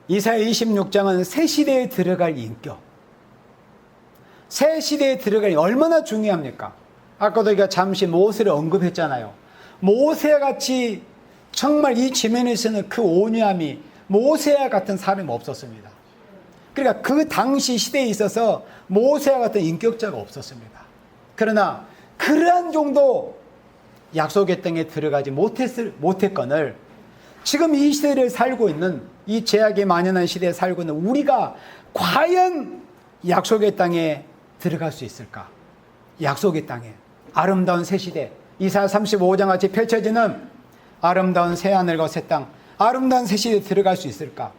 이사야 26장은 새 시대에 들어갈 인격, 새 시대에 들어갈 얼마나 중요합니까? 아까도 우리가 잠시 모세를 언급했잖아요. 모세와 같이 정말 이 지면에서는 그 온유함이 모세와 같은 사람이 없었습니다. 그러니까 그 당시 시대에 있어서 모세와 같은 인격자가 없었습니다. 그러나 그러한 정도 약속의 땅에 들어가지 못했거늘 지금 이 시대를 살고 있는, 이 죄악이 만연한 시대에 살고 있는 우리가 과연 약속의 땅에 들어갈 수 있을까? 약속의 땅에 아름다운 새 시대, 이사야 35장 같이 펼쳐지는 아름다운 새 하늘과 새 땅, 아름다운 새 시대에 들어갈 수 있을까?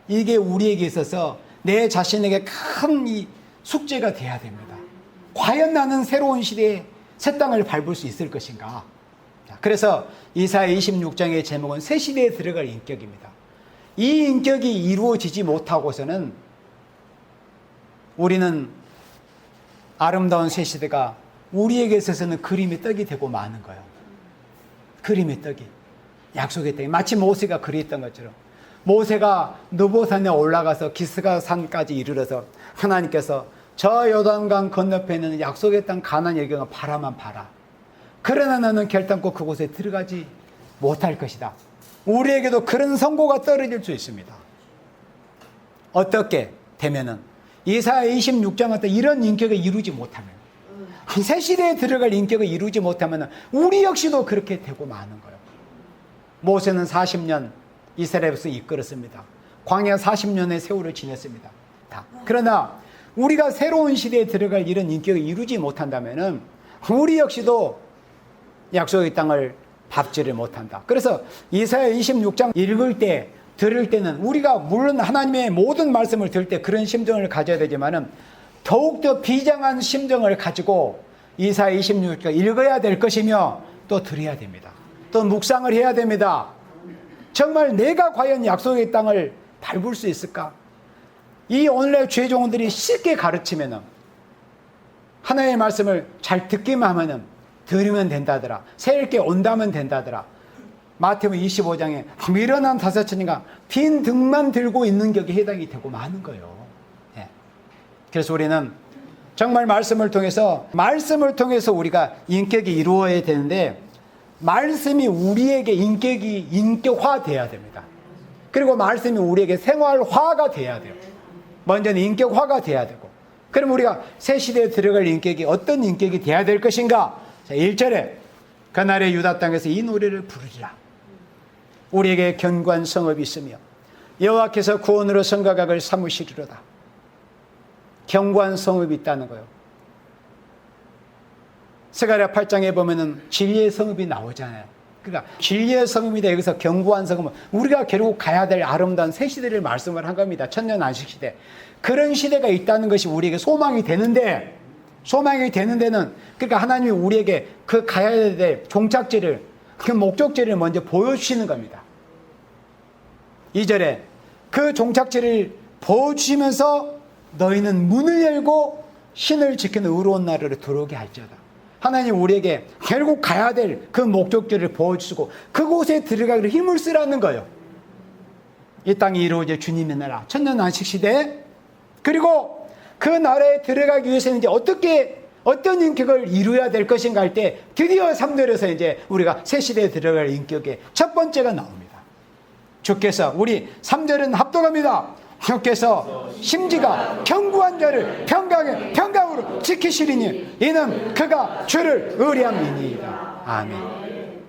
이게 우리에게 있어서 내 자신에게 큰 이 숙제가 돼야 됩니다. 과연 나는 새로운 시대에 새 땅을 밟을 수 있을 것인가? 그래서 이사야 26장의 제목은 새 시대에 들어갈 인격입니다. 이 인격이 이루어지지 못하고서는 우리는 아름다운 새 시대가 우리에게 있어서는 그림의 떡이 되고 마는 거예요. 그림의 떡이, 약속의 떡이, 마치 모세가 그랬던 것처럼 모세가 느보산에 올라가서 기스가산까지 이르러서 하나님께서 저 요단강 건너편에는 약속의 땅 가나안의 경우 바라만 봐라. 그러나 너는 결단코 그곳에 들어가지 못할 것이다. 우리에게도 그런 선고가 떨어질 수 있습니다. 어떻게 되면은 이사야 26장 같은 이런 인격을 이루지 못하면, 새 시대에 들어갈 인격을 이루지 못하면 우리 역시도 그렇게 되고 마는 거예요. 모세는 40년 이스라엘에서 이끌었습니다. 광야 40년의 세월을 지냈습니다. 다. 그러나 우리가 새로운 시대에 들어갈 이런 인격을 이루지 못한다면 우리 역시도 약속의 땅을 밟지를 못한다. 그래서 이사야 26장 읽을 때, 들을 때는 우리가 물론 하나님의 모든 말씀을 들을 때 그런 심정을 가져야 되지만은 더욱더 비장한 심정을 가지고 이사야 26장 읽어야 될 것이며 또 들어야 됩니다. 또 묵상을 해야 됩니다. 정말 내가 과연 약속의 땅을 밟을 수 있을까? 이 오늘의 죄종들이 쉽게 가르치면은, 하나님의 말씀을 잘 듣기만 하면은 들으면 된다더라, 새 읽게 온다면 된다더라. 마태복음 25장에 미련한 다섯천인가 빈 등만 들고 있는 격에 해당이 되고 마는 거예요. 예. 그래서 우리는 정말 말씀을 통해서 우리가 인격이 이루어야 되는데, 말씀이 우리에게 인격이 인격화돼야 됩니다. 그리고 말씀이 우리에게 생활화가 돼야 돼요. 먼저는 인격화가 돼야 되고, 그럼 우리가 새 시대에 들어갈 인격이 어떤 인격이 돼야 될 것인가? 자, 1절에 그날의 유다 땅에서 이 노래를 부르리라. 우리에게 견고한 성읍이 있으며 여호와께서 구원으로 성곽을 삼으시리로다. 견고한 성읍이 있다는 거예요. 스가랴 8장에 보면은 진리의 성읍이 나오잖아요. 그러니까 진리의 성읍이다. 여기서 견고한 성읍은 우리가 결국 가야 될 아름다운 새 시대를 말씀을 한 겁니다. 천년 안식 시대. 그런 시대가 있다는 것이 우리에게 소망이 되는데, 소망이 되는 데는, 그러니까 하나님이 우리에게 그 가야 될 종착지를, 그 목적지를 먼저 보여주시는 겁니다. 2절에 그 종착지를 보여주시면서 너희는 문을 열고 신을 지키는 의로운 나라로 들어오게 할지어다. 하나님 우리에게 결국 가야 될 그 목적지를 보여주시고 그곳에 들어가기를 힘을 쓰라는 거예요. 이 땅이 이루어질 주님의 나라, 천년 안식 시대. 그리고 그 나라에 들어가기 위해서는 이제 어떤 인격을 이루어야 될 것인가 할 때 드디어 3절에서 이제 우리가 새 시대에 들어갈 인격의 첫 번째가 나옵니다. 주께서, 우리 3절은 합독합니다. 주께서 심지가 견고한 자를 평강으로 지키시리니 이는 그가 주를 의뢰함이니이다. 아멘.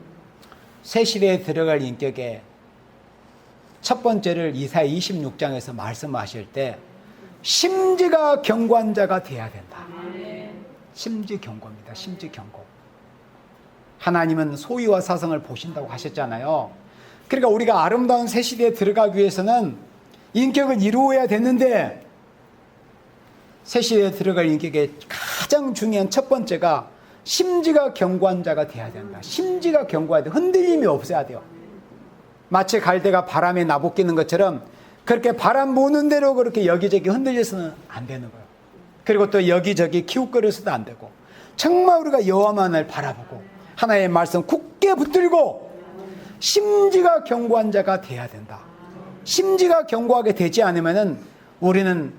새 시대에 들어갈 인격의 첫 번째를 이사야 26장에서 말씀하실 때 심지가 견고한 자가 돼야 된다. 심지 견고입니다. 심지 견고. 하나님은 소위와 사성을 보신다고 하셨잖아요. 그러니까 우리가 아름다운 새 시대에 들어가기 위해서는 인격을 이루어야 되는데, 새 시대에 들어갈 인격의 가장 중요한 첫 번째가 심지가 견고한 자가 돼야 된다. 심지가 견고해야 돼. 흔들림이 없어야 돼요. 마치 갈대가 바람에 나부끼는 것처럼 그렇게 바람 부는 대로 그렇게 여기저기 흔들려서는 안 되는 거예요. 그리고 또 여기저기 기웃거려서도 안 되고, 정말 우리가 여호와만을 바라보고 하나님의 말씀 굳게 붙들고 심지가 견고한 자가 돼야 된다. 심지가 견고하게 되지 않으면은 우리는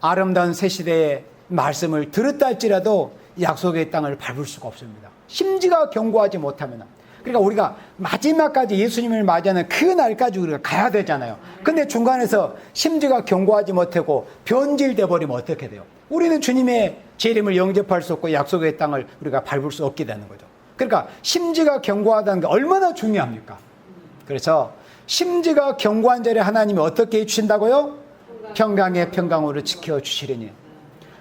아름다운 새 시대의 말씀을 들었다 할지라도 약속의 땅을 밟을 수가 없습니다. 심지가 견고하지 못하면. 그러니까 우리가 마지막까지 예수님을 맞이하는 그 날까지 우리가 가야 되잖아요. 근데 중간에서 심지가 견고하지 못하고 변질돼 버리면 어떻게 돼요? 우리는 주님의 재림을 영접할 수 없고 약속의 땅을 우리가 밟을 수 없게 되는 거죠. 그러니까 심지가 견고하다는 게 얼마나 중요합니까? 그래서 심지가 견고한 자를 하나님이 어떻게 해주신다고요? 평강의 평강으로 지켜주시리니.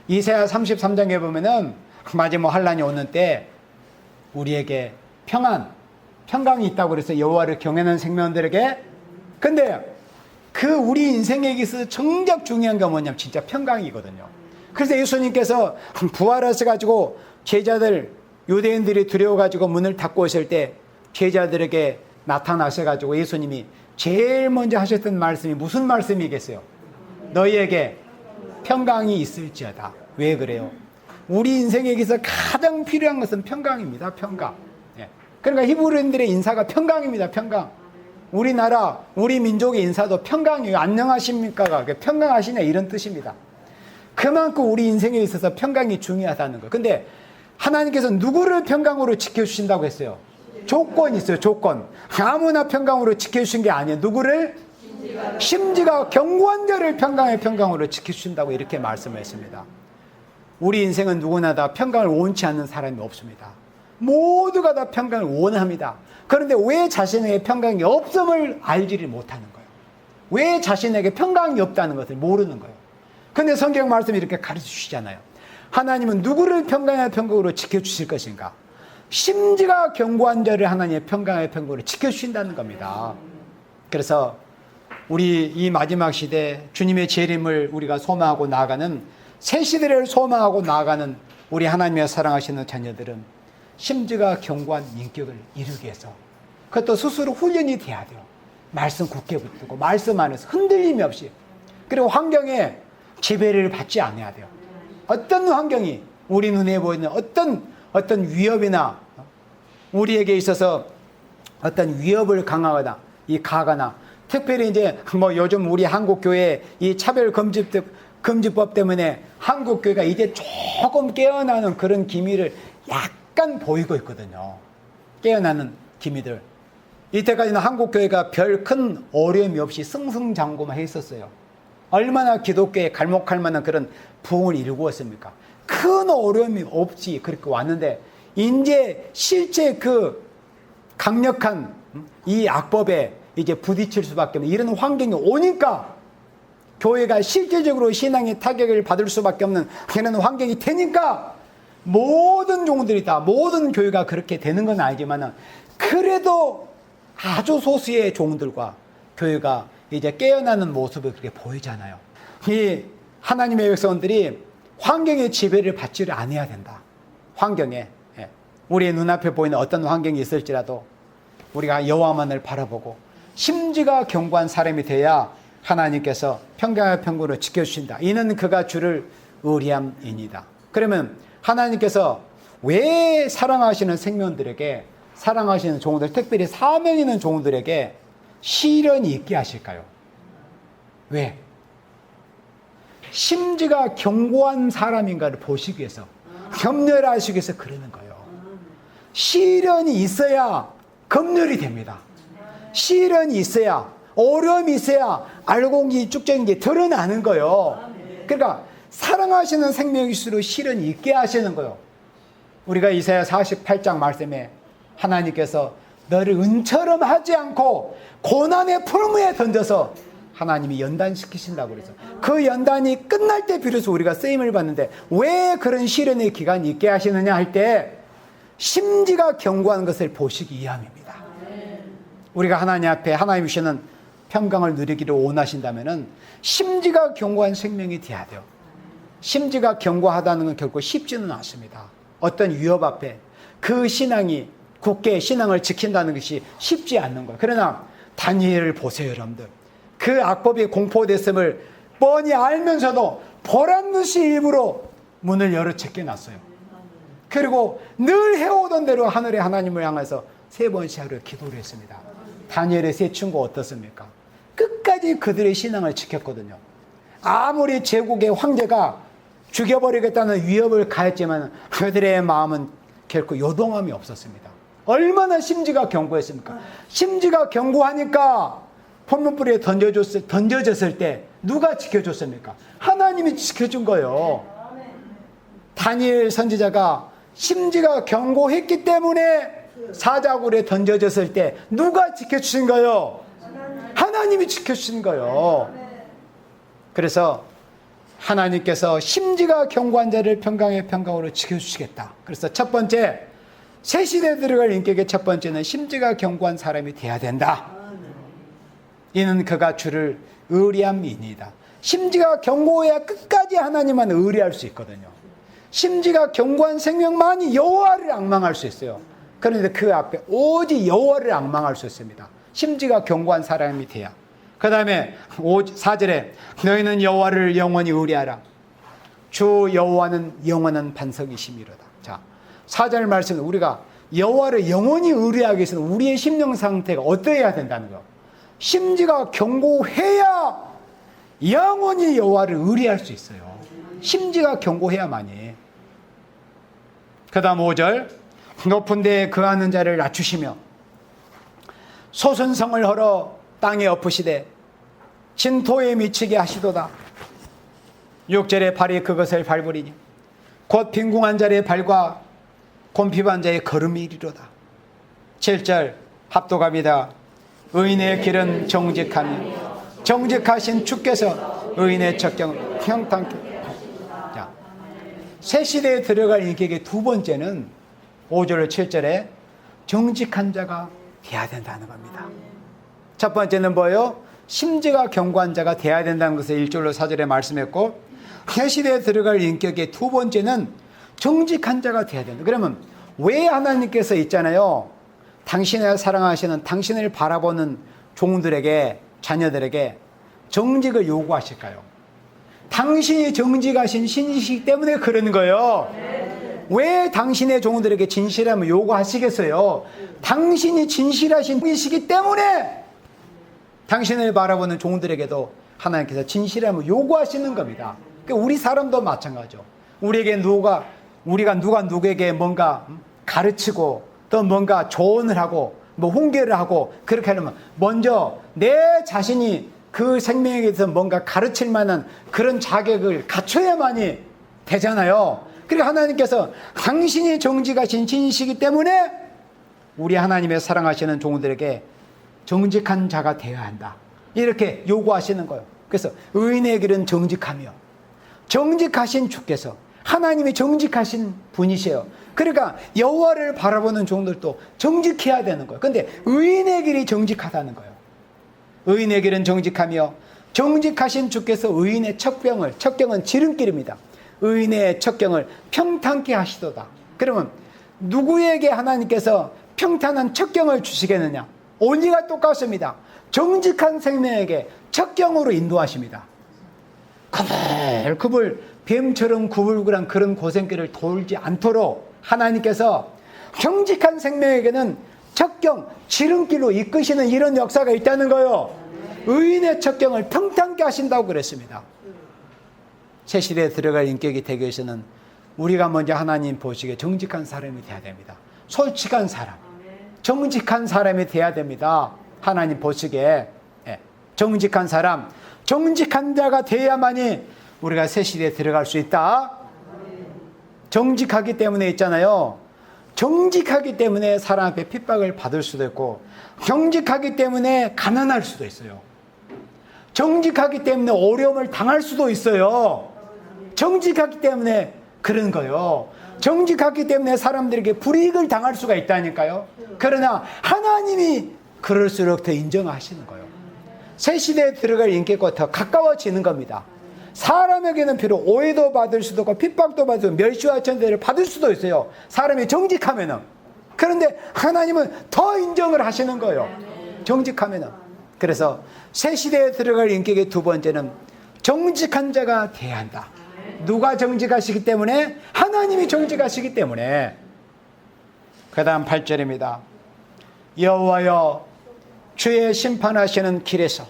이사야 33장에 보면은 마지막 환란이 오는 때 우리에게 평강이 있다고 그래서 여호와를 경외하는 생명들에게. 근데 그 우리 인생에 있어서 정작 중요한 게 뭐냐면 진짜 평강이거든요. 그래서 예수님께서 부활하셔가지고 제자들 유대인들이 두려워가지고 문을 닫고 있을 때 제자들에게 나타나셔가지고 예수님이 제일 먼저 하셨던 말씀이 무슨 말씀이겠어요? 너희에게 평강이 있을지어다. 왜 그래요? 우리 인생에 있어서 가장 필요한 것은 평강입니다. 평강. 그러니까 히브리인들의 인사가 평강입니다. 평강. 우리나라, 우리 민족의 인사도 평강이에요. 안녕하십니까가 평강하시냐 이런 뜻입니다. 그만큼 우리 인생에 있어서 평강이 중요하다는 거예요. 근데 하나님께서 누구를 평강으로 지켜주신다고 했어요? 조건이 있어요. 조건. 아무나 평강으로 지켜주신 게 아니에요. 누구를? 심지가 견고한 자를 평강의 평강으로 지켜주신다고 이렇게 말씀했습니다. 우리 인생은 누구나 다 평강을 원치 않는 사람이 없습니다. 모두가 다 평강을 원합니다. 그런데 왜 자신에게 평강이 없음을 알지를 못하는 거예요? 왜 자신에게 평강이 없다는 것을 모르는 거예요? 근데 성경 말씀이 이렇게 가르쳐 주시잖아요. 하나님은 누구를 평강의 평강으로 지켜주실 것인가? 심지가 견고한 자를 하나님의 평강의 평강으로 지켜주신다는 겁니다. 그래서 우리 이 마지막 시대 주님의 재림을 우리가 소망하고 나아가는 새 시대를 소망하고 나아가는 우리 하나님의 사랑하시는 자녀들은 심지가 견고한 인격을 이루기 위해서 그것도 스스로 훈련이 돼야 돼요. 말씀 굳게 붙들고 말씀 안에서 흔들림이 없이, 그리고 환경에 지배를 받지 않아야 돼요. 어떤 환경이 우리 눈에 보이는 어떤 위협이나 우리에게 있어서 어떤 위협을 가하거나 특별히 이제 뭐 요즘 우리 한국 교회 이 차별 금지법 때문에 한국 교회가 이제 조금 깨어나는 그런 기미를 약간 보이고 있거든요. 깨어나는 기미들. 이때까지는 한국 교회가 별 큰 어려움이 없이 승승장구만 했었어요. 얼마나 기독교에 갈목할 만한 그런 부흥을 이루었습니까? 큰 어려움이 없이 그렇게 왔는데 이제 실제 그 강력한 이 악법에 이제 부딪힐 수밖에 없는 이런 환경이 오니까 교회가 실질적으로 신앙의 타격을 받을 수밖에 없는 그런 환경이 되니까 모든 종들이 다, 모든 교회가 그렇게 되는 건 아니지만 그래도 아주 소수의 종들과 교회가 이제 깨어나는 모습을 그렇게 보이잖아요. 이 하나님의 백성들이 환경의 지배를 받지를 않아야 된다. 환경에, 우리의 눈앞에 보이는 어떤 환경이 있을지라도 우리가 여호와만을 바라보고 심지가 견고한 사람이 돼야 하나님께서 평강의 평강으로 지켜주신다. 이는 그가 주를 의리함이니이다. 그러면 하나님께서 왜 사랑하시는 생명들에게, 사랑하시는 종들, 특별히 사명 있는 종들에게 시련이 있게 하실까요? 왜? 심지가 견고한 사람인가를 보시기 위해서, 검열하시기 위해서 그러는 거예요. 시련이 있어야 검열이 됩니다. 시련이 있어야, 어려움이 있어야 알곡이 쭉적인 게 드러나는 거예요. 그러니까 사랑하시는 생명일수록 시련이 있게 하시는 거예요. 우리가 이사야 48장 말씀에 하나님께서 너를 은처럼 하지 않고 고난의 풀무에 던져서 하나님이 연단시키신다고 그래서 그 연단이 끝날 때 비로소 우리가 쓰임을 받는데 왜 그런 시련의 기간이 있게 하시느냐 할 때 심지가 견고한 것을 보시기 위함입니다. 우리가 하나님 앞에 하나님 주시는 평강을 누리기를 원하신다면 심지가 견고한 생명이 돼야 돼요. 심지가 견고하다는 건 결코 쉽지는 않습니다. 어떤 위협 앞에 그 신앙이 굳게 신앙을 지킨다는 것이 쉽지 않는 거예요. 그러나 다니엘을 보세요, 여러분들. 그 악법이 공포됐음을 뻔히 알면서도 보란듯이 일부러 문을 열어 제껴놨어요. 그리고 늘 해오던 대로 하늘의 하나님을 향해서 3번씩 하루에 기도를 했습니다. 다니엘의 세 친구 어떻습니까? 끝까지 그들의 신앙을 지켰거든요. 아무리 제국의 황제가 죽여버리겠다는 위협을 가했지만 그들의 마음은 결코 요동함이 없었습니다. 얼마나 심지가 견고했습니까? 심지가 견고하니까 포문불에 던져졌을 때 누가 지켜줬습니까? 하나님이 지켜준 거예요. 다니엘 선지자가 심지가 견고했기 때문에 사자굴에 던져졌을 때 누가 지켜주신 거예요? 하나님이 지켜주신 거예요. 그래서 하나님께서 심지가 견고한 자를 평강의 평강으로 지켜주시겠다. 그래서 첫 번째, 새 시대에 들어갈 인격의 첫 번째는 심지가 견고한 사람이 돼야 된다. 이는 그가 주를 의리함이니이다. 심지가 견고해야 끝까지 하나님만 의리할 수 있거든요. 심지가 견고한 생명만이 여호와를 앙망할 수 있어요. 그런데 그 앞에 오직 여호와를 앙망할 수 있습니다. 심지가 견고한 사람이 돼야. 그 다음에 4절에 너희는 여호와를 영원히 의리하라. 주 여호와는 영원한 반석이심이로다. 자, 4절 말씀은 우리가 여호와를 영원히 의리하기 위해서는 우리의 심령 상태가 어떠해야 된다는 거. 심지가 견고해야 영원히 여호와를 의리할 수 있어요. 심지가 견고해야만이. 그 다음 5절 높은 데에 거하는 자를 낮추시며 소선성을 헐어 땅에 엎으시되 진토에 미치게 하시도다. 6절에 발이 그것을 밟으리니 곧 빈궁한 자의 발과 곤핍한 자의 걸음이 이리로다. 7절 합독합니다. 의인의 길은 정직하며 정직하신 주께서 의인의 척경을 평탄케. 자, 새 시대에 들어갈 인격의 두 번째는 5절 7절에 정직한 자가 돼야 된다는 겁니다. 첫 번째는 뭐예요? 심지가 견고한 자가 돼야 된다는 것을 1절로 4절에 말씀했고, 새 시대에 들어갈 인격의 두 번째는 정직한 자가 돼야 된다. 그러면 왜 하나님께서 있잖아요, 당신을 사랑하시는, 당신을 바라보는 종들에게, 자녀들에게 정직을 요구하실까요? 당신이 정직하신 신이시기 때문에 그러는 거예요. 왜 당신의 종들에게 진실함을 요구하시겠어요? 당신이 진실하신 분이시기 때문에 당신을 바라보는 종들에게도 하나님께서 진실함을 요구하시는 겁니다. 그러니까 우리 사람도 마찬가지죠. 우리가 누가 누구에게 뭔가 가르치고 또 뭔가 조언을 하고 뭐 훈계를 하고 그렇게 하려면 먼저 내 자신이 그 생명에 대해서 뭔가 가르칠 만한 그런 자격을 갖춰야만이 되잖아요. 그러니까 하나님께서 당신이 정직하신 신이시기 때문에 우리 하나님의 사랑하시는 종들에게 정직한 자가 되어야 한다. 이렇게 요구하시는 거예요. 그래서 의인의 길은 정직하며 정직하신 주께서, 하나님이 정직하신 분이세요. 그러니까 여호와를 바라보는 종들도 정직해야 되는 거예요. 그런데 의인의 길이 정직하다는 거예요. 의인의 길은 정직하며 정직하신 주께서 의인의 척경은 지름길입니다. 의인의 척경을 평탄케 하시도다. 그러면 누구에게 하나님께서 평탄한 척경을 주시겠느냐? 원리가 똑같습니다. 정직한 생명에게 척경으로 인도하십니다. 구불구불 뱀처럼 구불구불한 그런 고생길을 돌지 않도록 하나님께서 정직한 생명에게는 척경, 지름길로 이끄시는 이런 역사가 있다는 거예요. 의인의 척경을 평탄케 하신다고 그랬습니다. 새 시대에 들어갈 인격이 되기 위해서는 우리가 먼저 하나님 보시기에 정직한 사람이 돼야 됩니다. 솔직한 사람, 정직한 사람이 돼야 됩니다. 하나님 보시기에 정직한 사람, 정직한 자가 돼야만이 우리가 새 시대에 들어갈 수 있다. 정직하기 때문에 있잖아요. 정직하기 때문에 사람 앞에 핍박을 받을 수도 있고, 정직하기 때문에 가난할 수도 있어요. 정직하기 때문에 어려움을 당할 수도 있어요. 정직하기 때문에 그런 거예요. 정직하기 때문에 사람들에게 불이익을 당할 수가 있다니까요. 그러나 하나님이 그럴수록 더 인정하시는 거예요. 새 시대에 들어갈 인격과 더 가까워지는 겁니다. 사람에게는 비록 오해도 받을 수도 있고 핍박도 받을 수도 있고 멸시와 천대를 받을 수도 있어요. 사람이 정직하면은. 그런데 하나님은 더 인정을 하시는 거예요. 정직하면은. 그래서 새 시대에 들어갈 인격의 두 번째는 정직한 자가 돼야 한다. 누가 정직하시기 때문에? 하나님이 정직하시기 때문에. 그 다음 8절입니다. 여호와여 주의 심판하시는 길에서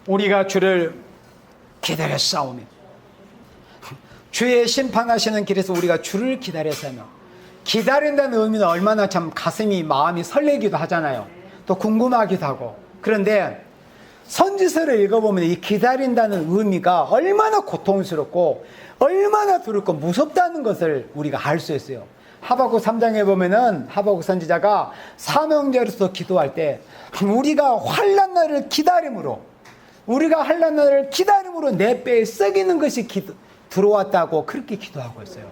우리가 주를 기다렸사오며, 주의 심판하시는 길에서 우리가 주를 기다렸으며, 기다린다는 의미는 얼마나 참 가슴이 마음이 설레기도 하잖아요. 또 궁금하기도 하고. 그런데 선지서를 읽어보면 이 기다린다는 의미가 얼마나 고통스럽고 얼마나 두렵고 무섭다는 것을 우리가 알 수 있어요. 하박국 3장에 보면은 하박국 선지자가 사명자로서 기도할 때 우리가 환난 날을 기다림으로, 우리가 환난 날을 기다림으로 내 뼈에 썩이는 것이 들어왔다고 그렇게 기도하고 있어요.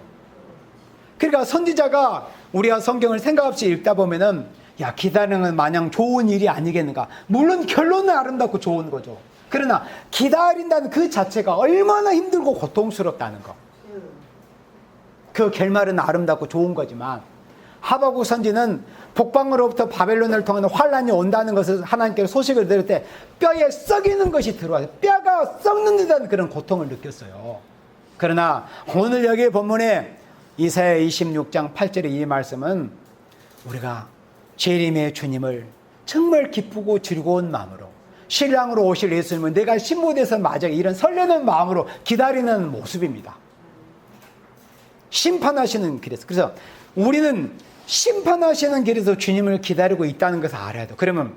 그러니까 선지자가 우리가 성경을 생각 없이 읽다 보면은 야, 기다리는 건 마냥 좋은 일이 아니겠는가. 물론 결론은 아름답고 좋은 거죠. 그러나 기다린다는 그 자체가 얼마나 힘들고 고통스럽다는 거. 그 결말은 아름답고 좋은 거지만 하박국 선지는 북방으로부터 바벨론을 통한 환란이 온다는 것을 하나님께서 소식을 들을 때 뼈에 썩이는 것이 들어와서 뼈가 썩는 듯한 그런 고통을 느꼈어요. 그러나 오늘 여기 본문에 이사야 26장 8절의 이 말씀은 우리가 재림의 주님을 정말 기쁘고 즐거운 마음으로, 신랑으로 오실 예수님을 내가 신부돼서 맞아, 이런 설레는 마음으로 기다리는 모습입니다. 심판하시는 길에서. 그래서 우리는 심판하시는 길에서 주님을 기다리고 있다는 것을 알아야 돼요. 그러면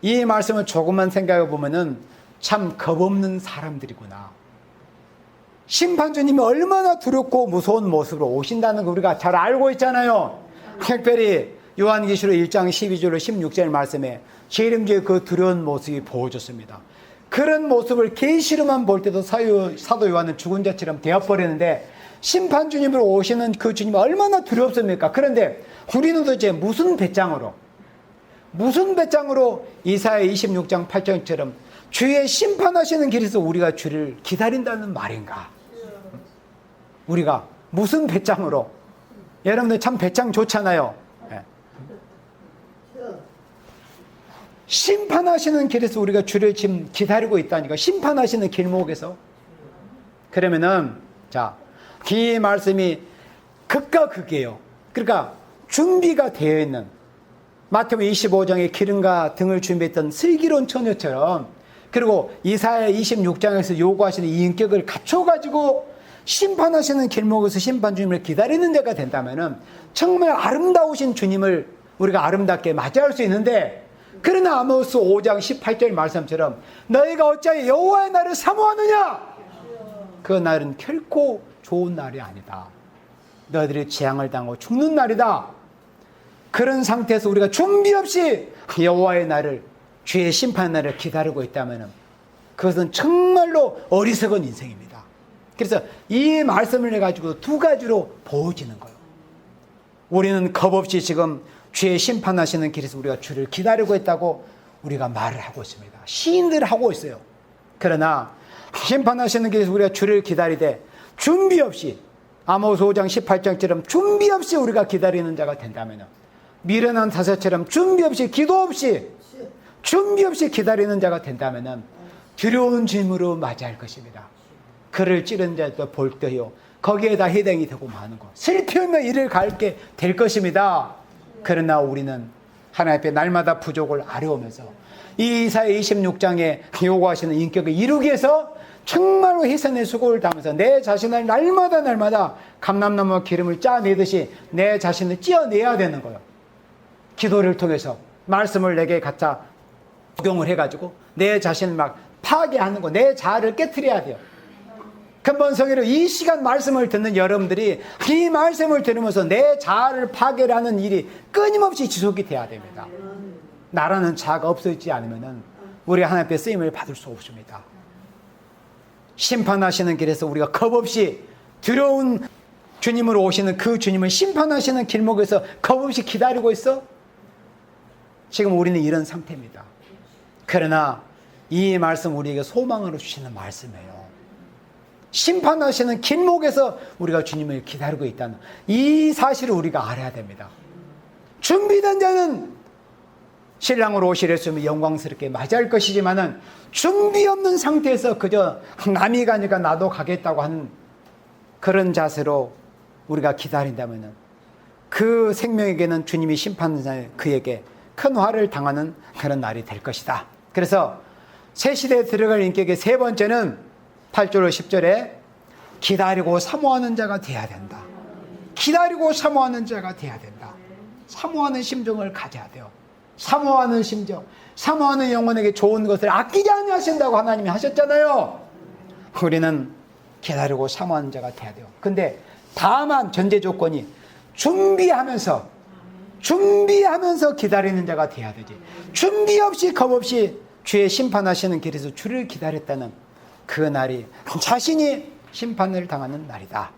이 말씀을 조금만 생각해 보면은 참 겁없는 사람들이구나. 심판주님이 얼마나 두렵고 무서운 모습으로 오신다는 거 우리가 잘 알고 있잖아요. 특별히 요한계시록 1장 12절로 16절 말씀에 재림주의 그 두려운 모습이 보여줬습니다. 그런 모습을 계시로만 볼 때도 사도 요한은 죽은 자처럼 되어버리는데 심판주님으로 오시는 그 주님이 얼마나 두렵습니까? 그런데 우리는 도대체 무슨 배짱으로 이사야 26장 8절처럼 주의 심판하시는 길에서 우리가 주를 기다린다는 말인가? 우리가 무슨 배짱으로? 여러분들 참 배짱 좋잖아요. 심판하시는 길에서 우리가 주를 지금 기다리고 있다니까. 심판하시는 길목에서. 그러면은 자, 이 말씀이 극과 극이에요. 그러니까 준비가 되어 있는, 마태복음 25장에 기름과 등을 준비했던 슬기로운 처녀처럼, 그리고 이사야 26장에서 요구하시는 이 인격을 갖춰가지고 심판하시는 길목에서 심판주님을 기다리는 데가 된다면은 정말 아름다우신 주님을 우리가 아름답게 맞이할 수 있는데, 그러나 아모스 5장 18절 말씀처럼 너희가 어찌하여 여호와의 날을 사모하느냐? 그 날은 결코 좋은 날이 아니다. 너희들이 재앙을 당하고 죽는 날이다. 그런 상태에서 우리가 준비 없이 여호와의 날을, 주의 심판의 날을 기다리고 있다면 그것은 정말로 어리석은 인생입니다. 그래서 이 말씀을 해가지고 두 가지로 보여지는 거예요. 우리는 겁없이 지금 주의 심판하시는 길에서 우리가 주를 기다리고 있다고 우리가 말을 하고 있습니다. 시인들 하고 있어요. 그러나 심판하시는 길에서 우리가 주를 기다리되 준비 없이, 아모스 5장 18장처럼 준비 없이 우리가 기다리는 자가 된다면, 미련한 사자처럼 준비 없이, 기도 없이, 준비 없이 기다리는 자가 된다면 두려운 짐으로 맞이할 것입니다. 그를 찌른 자도 볼때요, 거기에다 해당이 되고 마는 것, 슬피우며 이를 갈게 될 것입니다. 그러나 우리는 하나님 앞에 날마다 부족을 아뢰오면서 이 이사야 26장에 요구하시는 인격을 이루기 위해서 정말로 희생의 수고를 다하면서 내 자신을 날마다 감람나무와 기름을 짜내듯이 내 자신을 찌어내야 되는 거예요. 기도를 통해서 말씀을 내게 갖다 적용을 해가지고 내 자신을 막 파괴하는 거, 내 자아를 깨트려야 돼요. 근본성으로 이 시간 말씀을 듣는 여러분들이 이 말씀을 들으면서 내 자아를 파괴하는 일이 끊임없이 지속이 돼야 됩니다. 나라는 자아가 없어지지 않으면 우리 하나님 앞에 쓰임을 받을 수 없습니다. 심판하시는 길에서 우리가 겁없이 두려운 주님으로 오시는 그 주님을 심판하시는 길목에서 겁없이 기다리고 있어? 지금 우리는 이런 상태입니다. 그러나 이 말씀 우리에게 소망으로 주시는 말씀이에요. 심판하시는 길목에서 우리가 주님을 기다리고 있다는 이 사실을 우리가 알아야 됩니다. 준비된 자는 신랑으로 오실 예수님을 영광스럽게 맞이할 것이지만은 준비 없는 상태에서 그저 남이 가니까 나도 가겠다고 하는 그런 자세로 우리가 기다린다면은 그 생명에게는 주님이 심판자 그에게 큰 화를 당하는 그런 날이 될 것이다. 그래서 새 시대에 들어갈 인격의 세 번째는 8절로 10절에 기다리고 사모하는 자가 돼야 된다. 기다리고 사모하는 자가 돼야 된다. 사모하는 심정을 가져야 돼요. 사모하는 심정, 사모하는 영혼에게 좋은 것을 아끼지 아니하신다고 하나님이 하셨잖아요. 우리는 기다리고 사모하는 자가 돼야 돼요. 근데 다만 전제 조건이 준비하면서 기다리는 자가 돼야 되지. 준비 없이 겁 없이 주의 심판하시는 길에서 주를 기다렸다는 그 날이 자신이 심판을 당하는 날이다.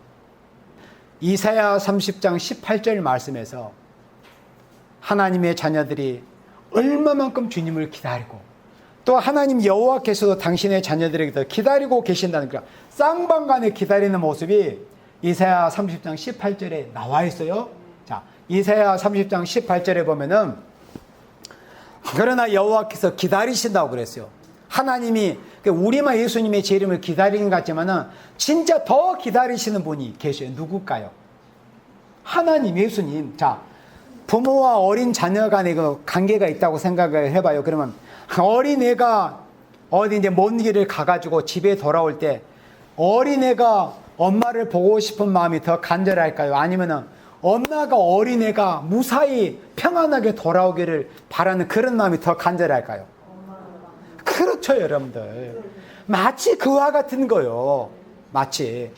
이사야 30장 18절 말씀에서 하나님의 자녀들이 얼마만큼 주님을 기다리고 또 하나님 여호와께서도 당신의 자녀들에게 기다리고 계신다는 그 쌍방간에 기다리는 모습이 이사야 30장 18절에 나와 있어요. 자, 이사야 30장 18절에 보면은 그러나 여호와께서 기다리신다고 그랬어요. 하나님이 우리만 예수님의 제 이름을 기다리는 것 같지만은 진짜 더 기다리시는 분이 계셔요. 누굴까요? 하나님, 예수님. 자, 부모와 어린 자녀 간의 그 관계가 있다고 생각을 해봐요. 그러면 어린애가 어디 이제 먼 길을 가가지고 집에 돌아올 때 어린애가 엄마를 보고 싶은 마음이 더 간절할까요? 아니면은 엄마가 어린애가 무사히 평안하게 돌아오기를 바라는 그런 마음이 더 간절할까요? 그렇죠, 여러분들. 마치 그와 같은 거요. 마치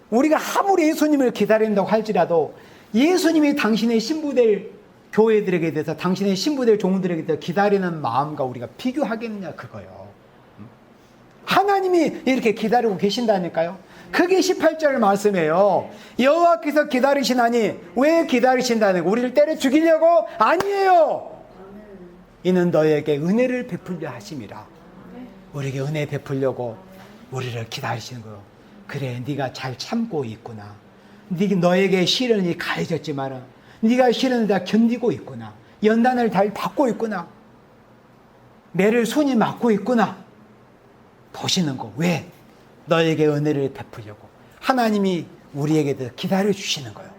우리가 아무리 예수님을 기다린다고 할지라도 예수님이 당신의 신부될 교회들에게 대해서 당신의 신부될 종들에게 대해서 기다리는 마음과 우리가 비교하겠느냐 그거요. 하나님이 이렇게 기다리고 계신다니까요. 그게 18절 말씀이에요. 여호와께서 기다리시나니 왜 기다리신다는 거? 우리를 때려 죽이려고? 아니에요. 이는 너에게 은혜를 베풀려 하심이라. 우리에게 은혜 베풀려고 우리를 기다리시는 거예요. 그래, 네가 잘 참고 있구나. 너에게 시련이 가해졌지만 네가 시련을 다 견디고 있구나. 연단을 잘 받고 있구나. 매를 손이 맞고 있구나. 보시는 거. 왜? 너에게 은혜를 베풀려고. 하나님이 우리에게 기다려주시는 거예요.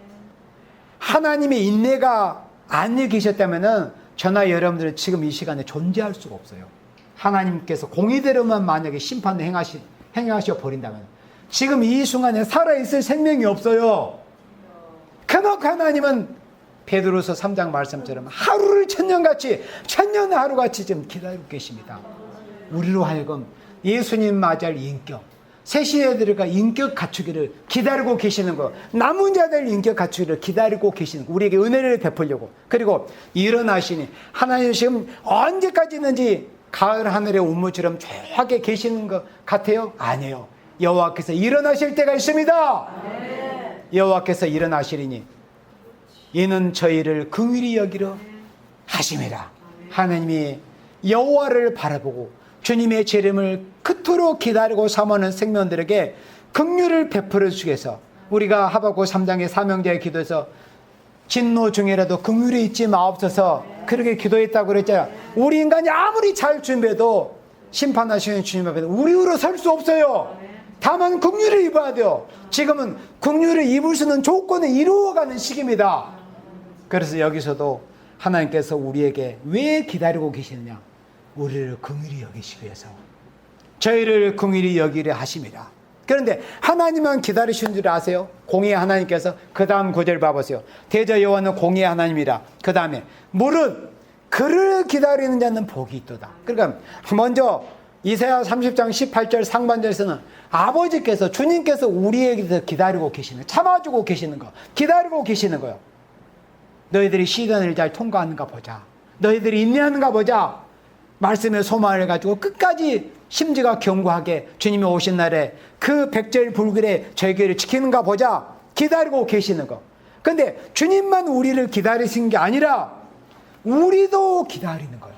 하나님의 인내가 안 계셨다면 저나 여러분들은 지금 이 시간에 존재할 수가 없어요. 하나님께서 공의대로만 만약에 심판을 행하셔 버린다면 지금 이 순간에 살아있을 생명이 없어요. 그놓고 하나님은 베드로서 3장 말씀처럼 하루를 천년같이, 천년의 하루같이 지금 기다리고 계십니다. 우리로 하여금 예수님 맞이할 인격, 새 시대에 들어가 인격 갖추기를 기다리고 계시는 거, 남은 자들 인격 갖추기를 기다리고 계시는 거, 우리에게 은혜를 베풀려고. 그리고 일어나시니 하나님 지금 언제까지 있는지 가을 하늘의 운무처럼 조용하게 계시는 것 같아요? 아니에요. 여호와께서 일어나실 때가 있습니다. 여호와께서 일어나시리니 이는 저희를 긍휼히 여기려 하심이라. 하나님이 여호와를 바라보고 주님의 재림을 그토록 기다리고 사모하는 생명들에게 긍휼을 베풀어 주기 위해서 우리가 하박국 3장의 사명자의 기도에서 진노 중에라도 긍휼이 있지 마옵소서 그렇게 기도했다고 그랬잖아요. 우리 인간이 아무리 잘 준비해도 심판하시는 주님 앞에 우리로 설 수 없어요. 다만 긍휼을 입어야 돼요. 지금은 긍휼을 입을 수 있는 조건을 이루어가는 시기입니다. 그래서 여기서도 하나님께서 우리에게 왜 기다리고 계시느냐? 우리를 긍휼히 여기시기 위해서 저희를 긍휼히 여기려 하심이라. 그런데 하나님만 기다리시는 줄 아세요? 공의의 하나님께서. 그 다음 구절 봐보세요. 대저 여호와는 공의의 하나님이라. 그 다음에 물은 그를 기다리는 자는 복이 있도다. 그러니까 먼저 이사야 30장 18절 상반절에서는 아버지께서, 주님께서 우리에게서 기다리고 계시는, 참아주고 계시는 거, 기다리고 계시는 거예요. 너희들이 시련을 잘 통과하는가 보자. 너희들이 인내하는가 보자. 말씀의 소망을 가지고 끝까지 심지가 견고하게 주님이 오신 날에 그 백절불길에 저희를 지키는가 보자. 기다리고 계시는 거. 근데 주님만 우리를 기다리신 게 아니라 우리도 기다리는 거예요.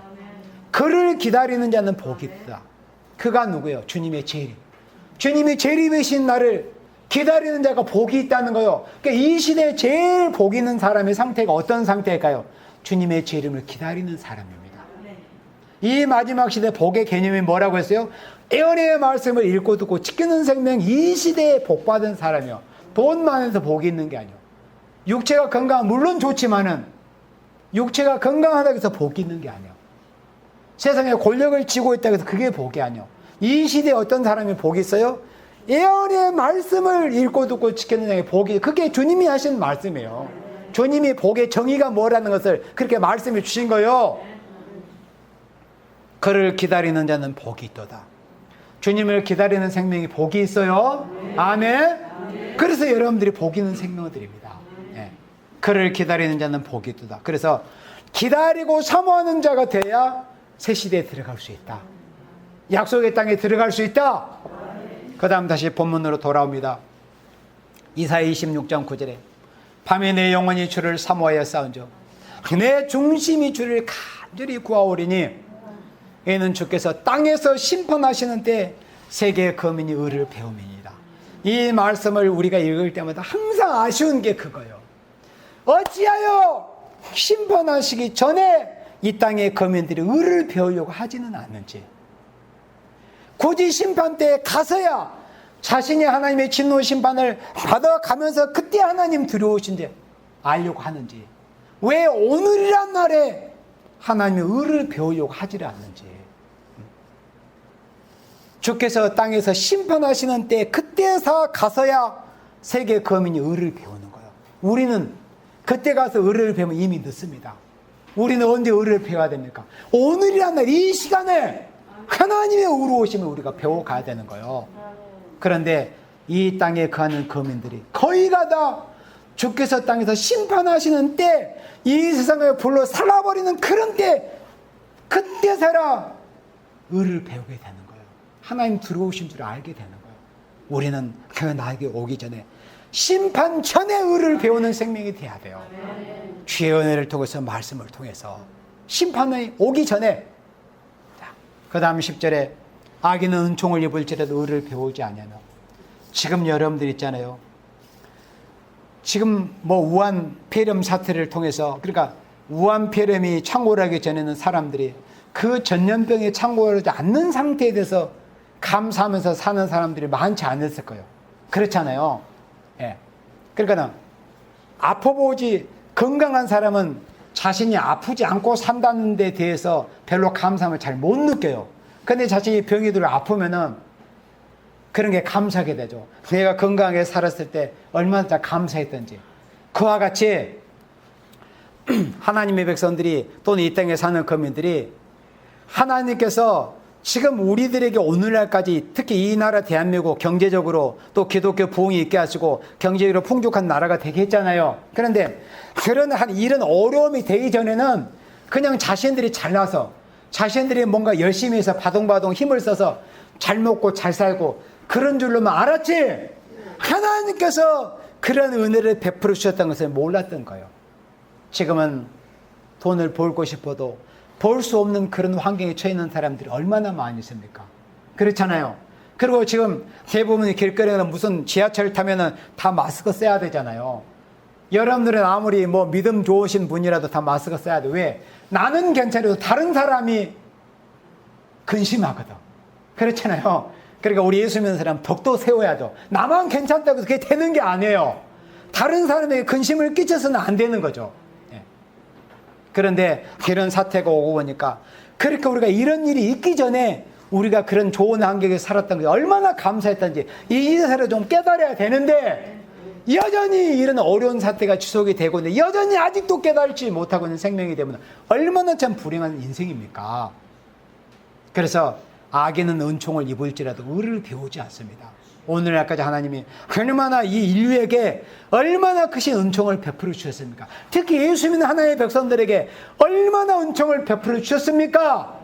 그를 기다리는 자는 복이 있다. 그가 누구예요? 주님의 재림. 주님이 재림이신 날을 기다리는 자가 복이 있다는 거예요. 그러니까 이 시대에 제일 복 있는 사람의 상태가 어떤 상태일까요? 주님의 재림을 기다리는 사람입니다. 이 마지막 시대 복의 개념이 뭐라고 했어요? 예언의 말씀을 읽고 듣고 지키는 생명, 이 시대에 복받은 사람이요. 돈 많아서 복이 있는 게 아니에요. 육체가 건강 물론 좋지만은 육체가 건강하다고 해서 복이 있는 게 아니에요. 세상에 권력을 쥐고 있다고 해서 그게 복이 아니요. 이 시대에 어떤 사람이 복이 있어요? 예언의 말씀을 읽고 듣고 지키는 자에게 복이, 그게 주님이 하신 말씀이에요. 주님이 복의 정의가 뭐라는 것을 그렇게 말씀해 주신 거예요. 그를 기다리는 자는 복이 있도다. 주님을 기다리는 생명이 복이 있어요. 아멘. 그래서 여러분들이 복 있는 생명을 드립니다. 예. 그를 기다리는 자는 복이 있도다. 그래서 기다리고 사모하는 자가 돼야 새 시대에 들어갈 수 있다. 약속의 땅에 들어갈 수 있다. 그 다음 다시 본문으로 돌아옵니다. 이사야 26장 9절에 밤에 내 영혼이 주를 사모하여 싸운즉 내 중심이 주를 간절히 구하오리니 이는 주께서 땅에서 심판하시는 때 세계의 거민이 의를 배움이니라. 이 말씀을 우리가 읽을 때마다 항상 아쉬운 게 그거예요. 어찌하여 심판하시기 전에 이 땅의 거민들이 의를 배우려고 하지는 않는지, 굳이 심판 때에 가서야 자신이 하나님의 진노 심판을 받아가면서 그때 하나님 들어오신데 알려고 하는지, 왜 오늘이란 날에 하나님의 의를 배우려고 하지를 않는지. 주께서 땅에서 심판하시는 때 그때서 가서야 세계 거민이 의를 배우는 거예요. 우리는 그때 가서 의를 배우면 이미 늦습니다. 우리는 언제 의를 배워야 됩니까? 오늘이란 날, 이 시간에 하나님의 의로우심을 우리가 배워가야 되는 거예요. 그런데 이 땅에 거하는 거민들이 거의가 다 주께서 땅에서 심판하시는 때, 이 세상을 불러 살아버리는 그런 때, 그때 살아 의를 배우게 되는 거예요. 하나님 들어오신 줄 알게 되는 거예요. 우리는 그 나에게 오기 전에 심판 전에 의를 배우는 생명이 돼야 돼요. 주의 은혜를 통해서, 말씀을 통해서 심판이 오기 전에. 그 다음 10절에 악인은 은총을 입을지라도 의를 배우지 아니하며. 지금 여러분들 있잖아요. 지금 우한 폐렴 사태를 통해서, 그러니까 우한 폐렴이 창궐하기 전에는 사람들이 그 전염병에 창궐하지 않는 상태에 대해서 감사하면서 사는 사람들이 많지 않았을 거예요. 그렇잖아요. 예. 그러니까 아파 보지, 건강한 사람은 자신이 아프지 않고 산다는 데 대해서 별로 감사함을 잘 못 느껴요. 근데 자신이 병이 들어 아프면은 그런 게 감사하게 되죠. 내가 건강하게 살았을 때 얼마나 감사했던지. 그와 같이 하나님의 백성들이, 또는 이 땅에 사는 거민들이, 하나님께서 지금 우리들에게 오늘날까지, 특히 이 나라 대한민국 경제적으로 또 기독교 부흥이 있게 하시고 경제적으로 풍족한 나라가 되게 했잖아요. 그런데 그런 이런 어려움이 되기 전에는 그냥 자신들이 잘나서, 자신들이 뭔가 열심히 해서 바동바동 힘을 써서 잘 먹고 잘 살고 그런 줄로만 알았지, 하나님께서 그런 은혜를 베풀어 주셨다는 것을 몰랐던 거예요. 지금은 돈을 벌고 싶어도 볼 수 없는 그런 환경에 처해 있는 사람들이 얼마나 많이 있습니까? 그렇잖아요. 그리고 지금 대부분 길거리나 무슨 지하철 타면은 다 마스크 써야 되잖아요. 여러분들은 아무리 믿음 좋으신 분이라도 다 마스크 써야 돼. 왜? 나는 괜찮아도 다른 사람이 근심하거든. 그렇잖아요. 그러니까 우리 예수 믿는 사람 덕도 세워야죠. 나만 괜찮다고 해서 그게 되는 게 아니에요. 다른 사람에게 근심을 끼쳐서는 안 되는 거죠. 그런데 이런 사태가 오고 보니까, 그렇게 우리가 이런 일이 있기 전에 우리가 그런 좋은 환경에 살았던 게 얼마나 감사했던지 이 세상을 좀 깨달아야 되는데, 여전히 이런 어려운 사태가 지속이 되고 있는데 여전히 아직도 깨달지 못하고 있는 생명이 되면 얼마나 참 불행한 인생입니까? 그래서 악인은 은총을 입을지라도 의를 배우지 않습니다. 오늘날까지 하나님이 얼마나 이 인류에게 얼마나 크신 은총을 베풀어 주셨습니까? 특히 예수 믿는 하나님의 백성들에게 얼마나 은총을 베풀어 주셨습니까?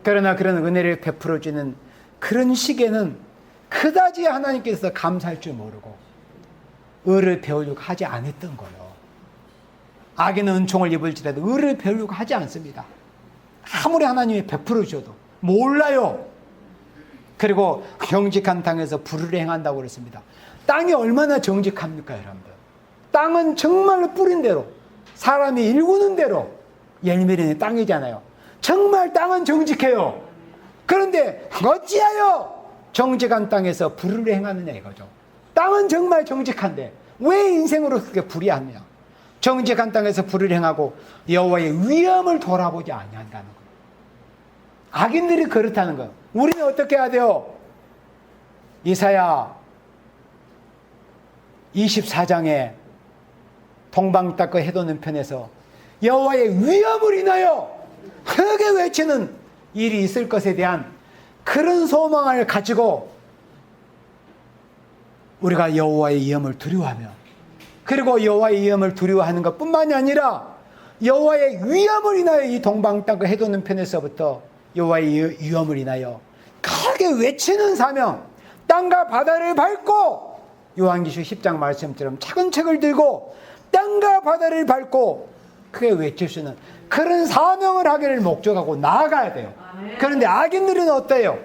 그러나 그런 은혜를 베풀어 주는 그런 시기에는 그다지 하나님께서 감사할 줄 모르고 의를 배우려고 하지 않았던 거예요. 악인은 은총을 입을지라도 의를 배우려고 하지 않습니다. 아무리 하나님이 베풀어 주셔도 몰라요. 그리고 정직한 땅에서 불을 행한다고 그랬습니다. 땅이 얼마나 정직합니까, 여러분들? 땅은 정말로 뿌린 대로, 사람이 일구는 대로 열매내는 땅이잖아요. 정말 땅은 정직해요. 그런데 어찌하여 정직한 땅에서 불을 행하느냐 이거죠. 땅은 정말 정직한데 왜 인생으로 그렇게 불이하느냐? 정직한 땅에서 불을 행하고 여호와의 위엄을 돌아보지 아니한다는 거예요. 악인들이 그렇다는 거예요. 우리는 어떻게 해야 돼요? 이사야 24장에 동방 닦고 해돋는 편에서 여호와의 위엄을 인하여 크게 외치는 일이 있을 것에 대한 그런 소망을 가지고 우리가 여호와의 위엄을 두려워하며, 그리고 여호와의 위엄을 두려워하는 것뿐만이 아니라 여호와의 위엄을 인하여 이 동방 땅과 해돋는 편에서부터 여호와의 위엄을 인하여 크게 외치는 사명, 땅과 바다를 밟고, 요한계시록 10장 말씀처럼 작은 책을 들고 땅과 바다를 밟고 크게 외칠 수 있는 그런 사명을 하기를 목적하고 나아가야 돼요. 그런데 악인들은 어때요?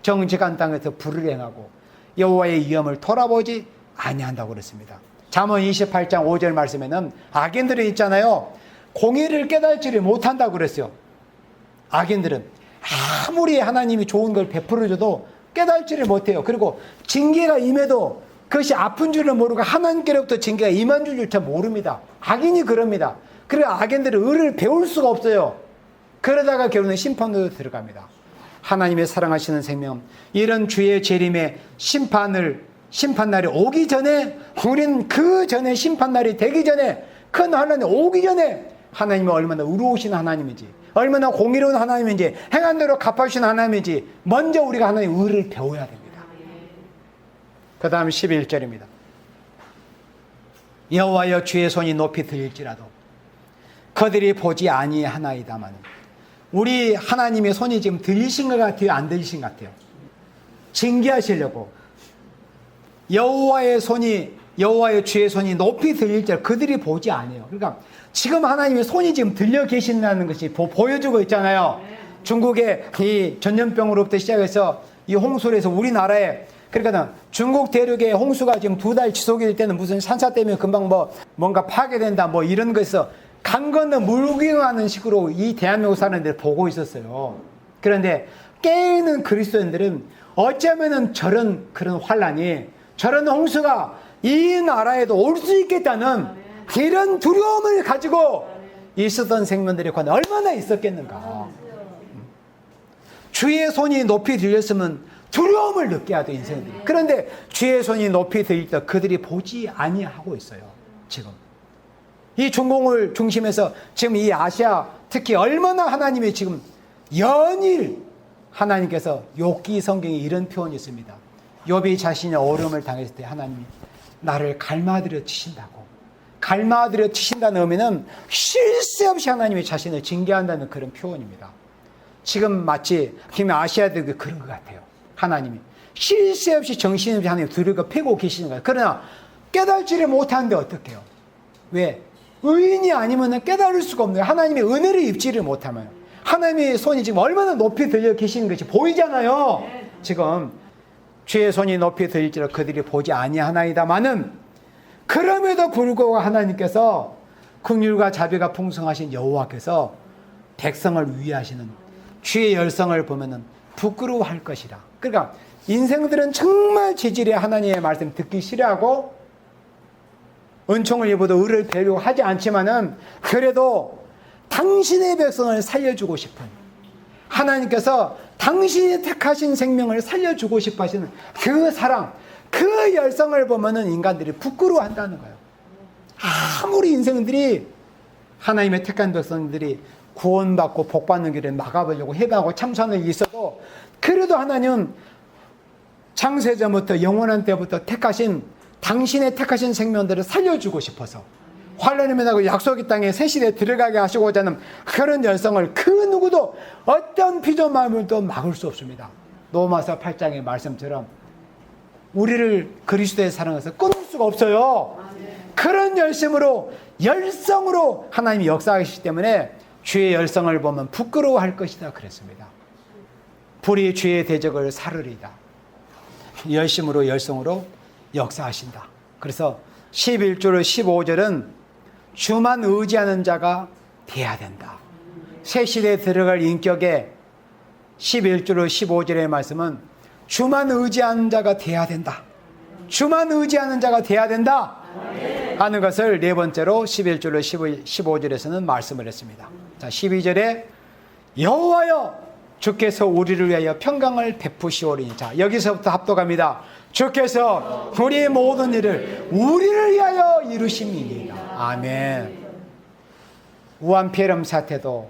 정직한 땅에서 불을 행하고 여호와의 위엄을 돌아보지 아니한다고 그랬습니다. 잠언 28장 5절 말씀에는 악인들은 있잖아요, 공의를 깨달지를 못한다고 그랬어요. 악인들은 아무리 하나님이 좋은 걸 베풀어줘도 깨달지를 못해요. 그리고 징계가 임해도 그것이 아픈 줄을 모르고 하나님께로부터 징계가 임한 줄조차 모릅니다. 악인이 그럽니다. 그래서 악인들은 의를 배울 수가 없어요. 그러다가 결국은 심판으로 들어갑니다. 하나님의 사랑하시는 생명, 이런 주의 재림의 심판날이 오기 전에, 우리는 그 전에 심판날이 되기 전에, 큰 환난이 오기 전에 하나님은 얼마나 의로우신 하나님인지, 얼마나 공의로운 하나님인지, 행한 대로 갚아주신 하나님인지 먼저 우리가 하나님의 의를 배워야 됩니다. 그 다음 11절입니다. 여호와여 주의 손이 높이 들릴지라도 그들이 보지 아니하나이다마는, 우리 하나님의 손이 지금 들리신 것 같아요? 안 들리신 것 같아요? 징계하시려고 여호와의 주의 손이 높이 들릴지라도 그들이 보지 아니해요. 그러니까 지금 하나님의 손이 지금 들려 계신다는 것이 보여주고 있잖아요. 중국의 이 전염병으로부터 시작해서 이 홍수를 해서 우리나라에, 그러니까 중국 대륙의 홍수가 지금 2달 지속이 될 때는 무슨 산사 때문에 금방 뭔가 파괴된다 이런 거에서 강 건너 물구경하는 식으로 이 대한민국 사람들이 보고 있었어요. 그런데 깨있는 그리스도인들은 어쩌면은 저런 그런 환란이, 저런 홍수가 이 나라에도 올 수 있겠다는 이런 두려움을 가지고 있었던 생명들이 과연 얼마나 있었겠는가. 주의 손이 높이 들렸으면 두려움을 느껴야 돼, 인생들이. 그런데 주의 손이 높이 들릴 때 그들이 보지 아니하고 있어요. 지금 이 중공을 중심해서 지금 이 아시아, 특히 얼마나 하나님이 지금 연일 하나님께서 욥기 성경에 이런 표현이 있습니다. 욥이 자신의 어려움을 당했을 때 하나님이 나를 갈마들여 치신다고. 갈마들여 치신다는 의미는 쉴 새 없이 하나님이 자신을 징계한다는 그런 표현입니다. 지금 마치 아시아도 그런 것 같아요. 하나님이 쉴 새 없이 정신없이 하나님 두려워 패고 계시는 거예요. 그러나 깨달지를 못하는데 어떡해요? 왜? 의인이 아니면 깨달을 수가 없네요. 하나님의 은혜를 입지를 못하면. 하나님의 손이 지금 얼마나 높이 들려 계시는 것이 보이잖아요. 지금 주의 손이 높이 들릴지라 그들이 보지 아니하나이다마는, 그럼에도 불구하고 하나님께서 긍휼과 자비가 풍성하신 여호와께서 백성을 위하시는 주의 열성을 보면은 부끄러워할 것이라. 그러니까 인생들은 정말 지질에 하나님의 말씀 듣기 싫어하고 은총을 입어도 의를 배우려고 하지 않지만은, 그래도 당신의 백성을 살려주고 싶은, 하나님께서 당신이 택하신 생명을 살려주고 싶어 하시는 그 사랑, 그 열성을 보면은 인간들이 부끄러워한다는 거예요. 아무리 인생들이 하나님의 택한 백성들이 구원받고 복받는 길을 막아보려고 해방하고 참선을 있어도, 그래도 하나님은 창세전부터 영원한 때부터 당신의 택하신 생명들을 살려주고 싶어서 환난이 면하고 약속의 땅에 새 시대에 들어가게 하시고자 하는 그런 열성을 그 누구도 어떤 피조물도 막을 수 없습니다. 로마서 8장의 말씀처럼 우리를 그리스도의 사랑에서 끊을 수가 없어요. 그런 열성으로 하나님이 역사하시기 때문에 주의 열성을 보면 부끄러워할 것이다 그랬습니다. 불이 주의 대적을 사르리다. 열성으로 역사하신다. 그래서 11절 15절은 주만 의지하는 자가 돼야 된다. 새 시대에 들어갈 인격의 11절 15절의 말씀은 주만 의지하는 자가 돼야 된다. 주만 의지하는 자가 돼야 된다 하는 것을 네 번째로 11절 15절에서는 말씀을 했습니다. 자, 12절에 여호와여 주께서 우리를 위하여 평강을 베푸시오리니. 자, 여기서부터 합독합니다. 주께서 우리의 모든 일을 우리를 위하여 이루심이니이다. 아멘. 우한폐렴 사태도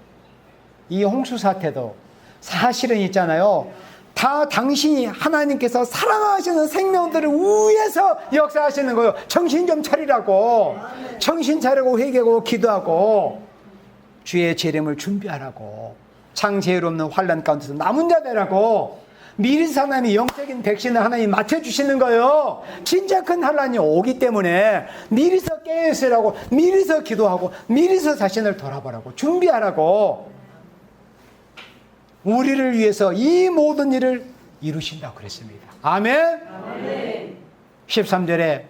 이 홍수 사태도 사실은 있잖아요. 다 당신이 하나님께서 사랑하시는 생명들을 위해서 역사하시는 거예요. 정신 좀 차리라고. 정신 차리고 회개하고 기도하고 주의 재림을 준비하라고. 창세일 없는 환난 가운데서 남은 자 되라고. 미리 하나님이 영적인 백신을 하나님 맞춰주시는 거예요. 진짜 큰 환난이 오기 때문에 미리서 깨어있으라고, 미리서 기도하고, 미리서 자신을 돌아보라고, 준비하라고. 우리를 위해서 이 모든 일을 이루신다고 그랬습니다. 아멘. 아멘. 13절에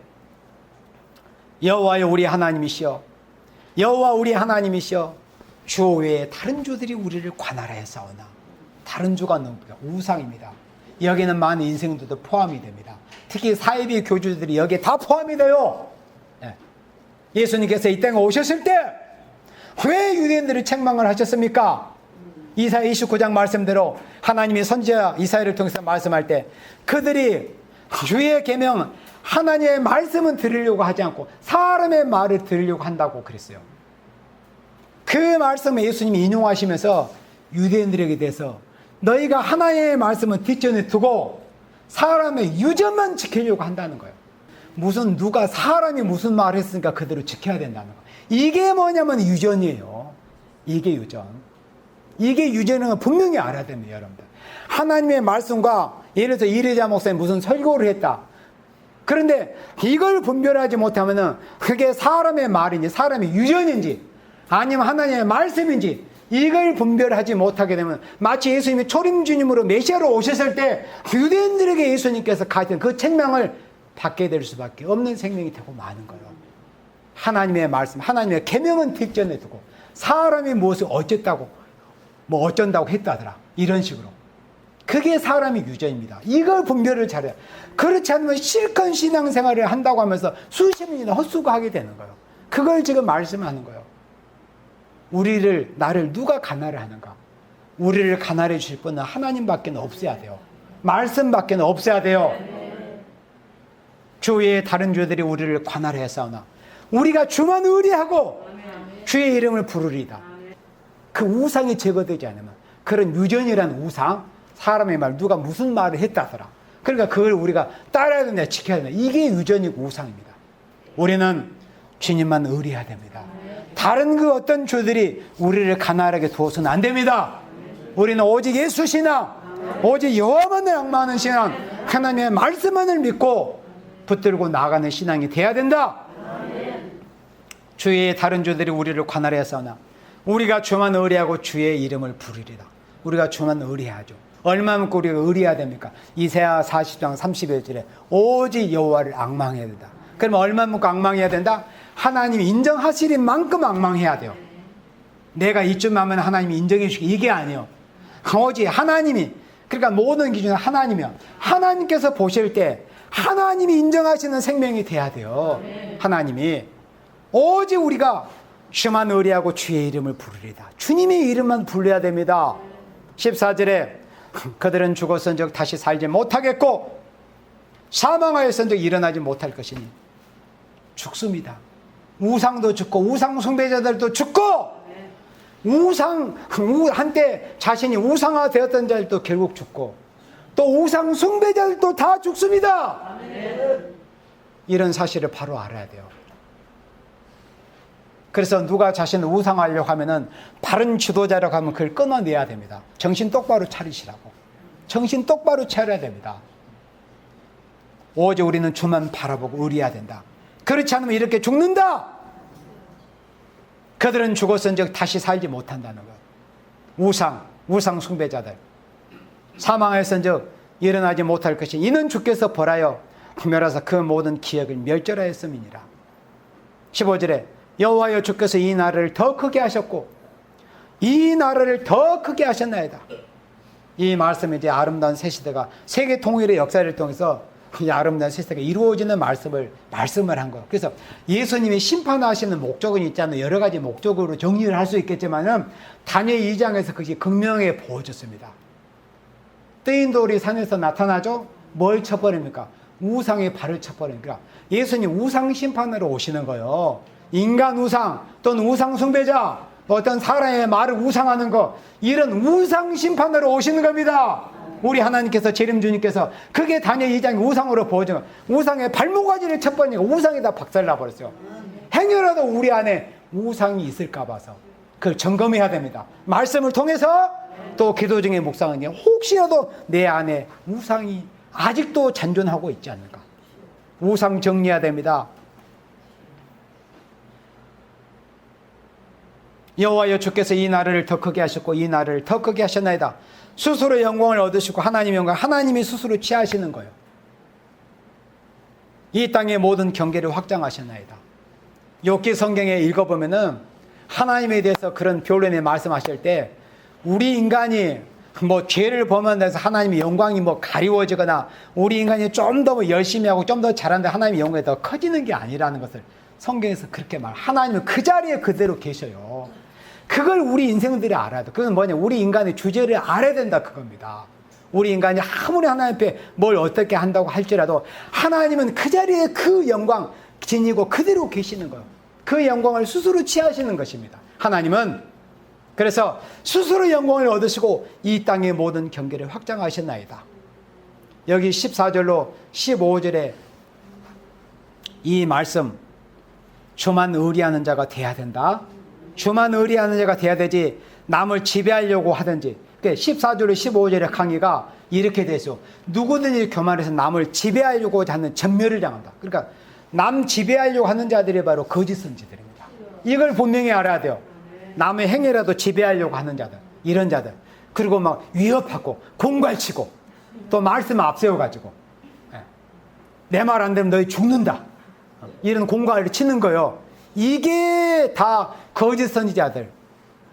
여호와여 우리 하나님이시여, 여호와 우리 하나님이시여, 주 외에 다른 주들이 우리를 관할하여 싸우나. 다른 주가 뭡니까? 우상입니다. 여기는 많은 인생들도 포함이 됩니다. 특히 사이비 교주들이 여기에 다 포함이 돼요. 예수님께서 이 땅에 오셨을 때 왜 유대인들을 책망을 하셨습니까? 이사야 29장 말씀대로 하나님이 선지자 이사야를 통해서 말씀할 때 그들이 주의 계명 하나님의 말씀은 들으려고 하지 않고 사람의 말을 들으려고 한다고 그랬어요. 그 말씀을 예수님이 인용하시면서 유대인들에게 대해서 너희가 하나님의 말씀은 뒷전에 두고 사람의 유전만 지키려고 한다는 거예요. 무슨 누가 사람이 무슨 말을 했으니까 그대로 지켜야 된다는 거예요. 이게 뭐냐면 유전이에요. 이게 유전. 이게 유전은 분명히 알아야 됩니다, 여러분들. 하나님의 말씀과 예를 들어서 이래자 목사님 무슨 설교를 했다. 그런데 이걸 분별하지 못하면은 그게 사람의 말인지 사람의 유전인지 아니면 하나님의 말씀인지 이걸 분별하지 못하게 되면 마치 예수님이 초림주님으로 메시아로 오셨을 때 유대인들에게 예수님께서 가진 그 책망을 받게 될 수밖에 없는 생명이 되고 마는 거예요. 하나님의 말씀, 하나님의 계명은 뒷전에 두고 사람이 무엇을 어쨌다고 뭐 어쩐다고 했다더라 이런 식으로. 그게 사람의 유전입니다. 이걸 분별을 잘해요. 그렇지 않으면 실컷 신앙생활을 한다고 하면서 수십 년이나 헛수고하게 되는 거예요. 그걸 지금 말씀하는 거예요. 나를 누가 가난을 하는가? 우리를 가난해 주실 분은 하나님밖에 없어야 돼요. 말씀밖에 없어야 돼요. 주 외에 다른 주들이 우리를 관할해 싸우나 우리가 주만 의리하고 주의 이름을 부르리다. 그 우상이 제거되지 않으면 그런 유전이라는 우상, 사람의 말 누가 무슨 말을 했다더라. 그러니까 그걸 우리가 따라야 된다, 지켜야 된다. 이게 유전이고 우상입니다. 우리는 주님만 의리해야 됩니다. 다른 그 어떤 주들이 우리를 가난하게 두어서는 안 됩니다. 우리는 오직 예수 신앙, 오직 여호와만을 앙망하는 신앙, 하나님의 말씀만을 믿고 붙들고 나가는 신앙이 돼야 된다. 주의 다른 주들이 우리를 관할해 싸우나 우리가 주만 의리하고 주의 이름을 부르리라. 우리가 주만 의리하죠. 얼마만큼 우리가 의리해야 됩니까? 이사야 40장 31절에 오직 여호와를 앙망해야 된다. 그러면 얼마만큼 앙망해야 된다? 하나님이 인정하시는 만큼 앙망해야 돼요. 내가 이쯤 하면 하나님이 인정해 주시게 이게 아니에요. 오직 하나님이, 그러니까 모든 기준은 하나님이야. 하나님께서 보실 때 하나님이 인정하시는 생명이 돼야 돼요. 하나님이. 오직 우리가 주만 의리하고 주의 이름을 부르리다. 주님의 이름만 불러야 됩니다. 14절에 그들은 죽었은즉 다시 살지 못하겠고 사망하였은즉 일어나지 못할 것이니 죽습니다. 우상도 죽고 우상 숭배자들도 죽고 한때 자신이 우상화 되었던 자들도 결국 죽고 또 우상 숭배자들도 다 죽습니다. 이런 사실을 바로 알아야 돼요. 그래서 누가 자신을 우상하려고 하면은 바른 지도자라고 하면 그걸 끊어내야 됩니다. 정신 똑바로 차리시라고. 정신 똑바로 차려야 됩니다. 오직 우리는 주만 바라보고 의리해야 된다. 그렇지 않으면 이렇게 죽는다. 그들은 죽었은즉 다시 살지 못한다는 것. 우상 숭배자들. 사망하였은즉 일어나지 못할 것이 이는 주께서 벌하여 멸하사 그 모든 기억을 멸절하였음이니라. 15절에 여호와여 주께서 이 나라를 더 크게 하셨고 이 나라를 더 크게 하셨나이다. 이 말씀이 이제 아름다운 새 시대가 세계 통일의 역사를 통해서 이 아름다운 새 시대가 이루어지는 말씀을 한 거예요. 그래서 예수님이 심판하시는 목적은 있잖아요. 여러 가지 목적으로 정리를 할 수 있겠지만은 다니엘 2장에서 그것이 극명하게 보여졌습니다. 뜨인 돌이 산에서 나타나죠? 뭘 쳐버립니까? 우상의 발을 쳐버립니까? 예수님 우상 심판으로 오시는 거예요. 인간 우상 또는 우상 숭배자, 어떤 사람의 말을 우상하는 거, 이런 우상 심판으로 오시는 겁니다. 우리 하나님께서, 재림주님께서 그게 다니엘 2장의 우상으로 보여준 거예요. 우상의 발목가지를 쳐버리니까 우상이 다 박살나버렸어요. 행여라도 우리 안에 우상이 있을까 봐서 그걸 점검해야 됩니다. 말씀을 통해서 또 기도 중에 묵상은 혹시라도 내 안에 우상이 아직도 잔존하고 있지 않는가. 우상 정리해야 됩니다. 여호와여 주께서 이 나라를 더 크게 하셨고 이 나라를 더 크게 하셨나이다. 스스로 영광을 얻으시고 하나님의 영광, 하나님이 스스로 취하시는 거예요. 이 땅의 모든 경계를 확장하셨나이다. 욥기 성경에 읽어보면은 하나님에 대해서 그런 변론에 말씀하실 때 우리 인간이 뭐 죄를 범한다고 해서 하나님의 영광이 뭐 가리워지거나 우리 인간이 좀 더 열심히 하고 좀 더 잘한다 하나님의 영광이 더 커지는 게 아니라는 것을 성경에서 그렇게 하나님은 그 자리에 그대로 계셔요. 그걸 우리 인생들이 알아야 돼. 그건 뭐냐, 우리 인간의 주제를 알아야 된다 그겁니다. 우리 인간이 아무리 하나님 앞에 뭘 어떻게 한다고 할지라도 하나님은 그 자리에 그 영광 지니고 그대로 계시는 거예요. 그 영광을 스스로 취하시는 것입니다. 하나님은 그래서 스스로 영광을 얻으시고 이 땅의 모든 경계를 확장하셨나이다. 여기 14절로 15절에 이 말씀, 주만 의리하는 자가 돼야 된다. 주만 의리하는 자가 돼야 되지 남을 지배하려고 하든지. 14절로 15절의 강의가 이렇게 되죠. 누구든지 교만해서 남을 지배하려고 하는 전멸을 당한다. 그러니까 남 지배하려고 하는 자들이 바로 거짓 선지들입니다. 이걸 분명히 알아야 돼요. 남의 행위라도 지배하려고 하는 자들, 이런 자들. 그리고 막 위협하고 공갈치고 또 말씀 앞세워가지고 내 말 안 되면 너희 죽는다, 이런 공갈을 치는 거예요. 이게 다 거짓 선지자들,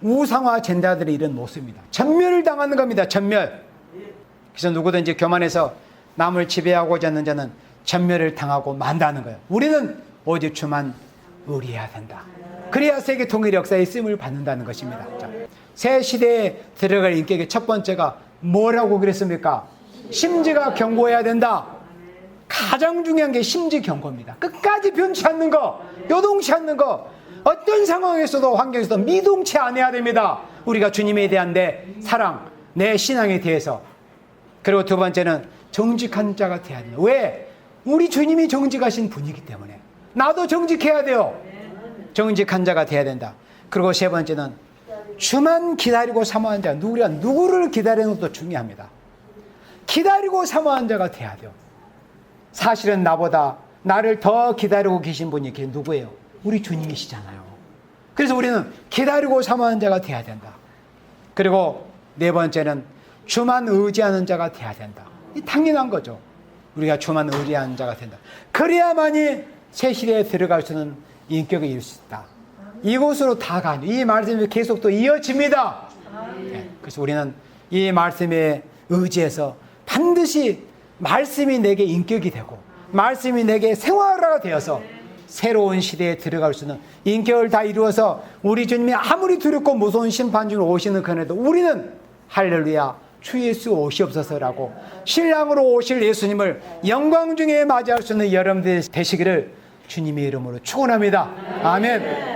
우상화 젠자들의 이런 모습입니다. 전멸을 당하는 겁니다. 전멸. 그래서 누구든지 교만해서 남을 지배하고자 하는 자는 전멸을 당하고 만다는 거예요. 우리는 오직 주만 의리해야 된다. 그래야 세계 통일 역사에 쓰임을 받는다는 것입니다. 자, 새 시대에 들어갈 인격의 첫 번째가 뭐라고 그랬습니까? 심지가 견고해야 된다. 가장 중요한 게 심지 견고입니다. 끝까지 변치 않는 거, 요동치 않는 거, 어떤 상황에서도 환경에서도 미동치 않아야 됩니다. 우리가 주님에 대한 내 사랑, 내 신앙에 대해서. 그리고 두 번째는 정직한 자가 되어야 된다. 왜? 우리 주님이 정직하신 분이기 때문에 나도 정직해야 돼요. 정직한 자가 되어야 된다. 그리고 세 번째는 주만 기다리고 사모하는 자. 우리가 누구를 기다리는 것도 중요합니다. 기다리고 사모하는 자가 되어야 돼요. 사실은 나보다 나를 더 기다리고 계신 분이 누구예요? 우리 주님이시잖아요. 그래서 우리는 기다리고 사모하는 자가 되어야 된다. 그리고 네 번째는 주만 의지하는 자가 되어야 된다. 이 당연한 거죠. 우리가 주만 의지하는 자가 된다. 그래야만이 새 시대에 들어갈 수 있는 인격을 이룰 수 있다. 이곳으로 다 가는, 이 말씀이 계속 또 이어집니다. 네, 그래서 우리는 이 말씀에 의지해서 반드시 말씀이 내게 인격이 되고 말씀이 내게 생활화가 되어서 새로운 시대에 들어갈 수 있는 인격을 다 이루어서 우리 주님이 아무리 두렵고 무서운 심판 중에 오시는 그날에도 우리는 할렐루야 주 예수 오시옵소서라고 신랑으로 오실 예수님을 영광 중에 맞이할 수 있는 여러분들 되시기를 주님의 이름으로 축원합니다. 아멘.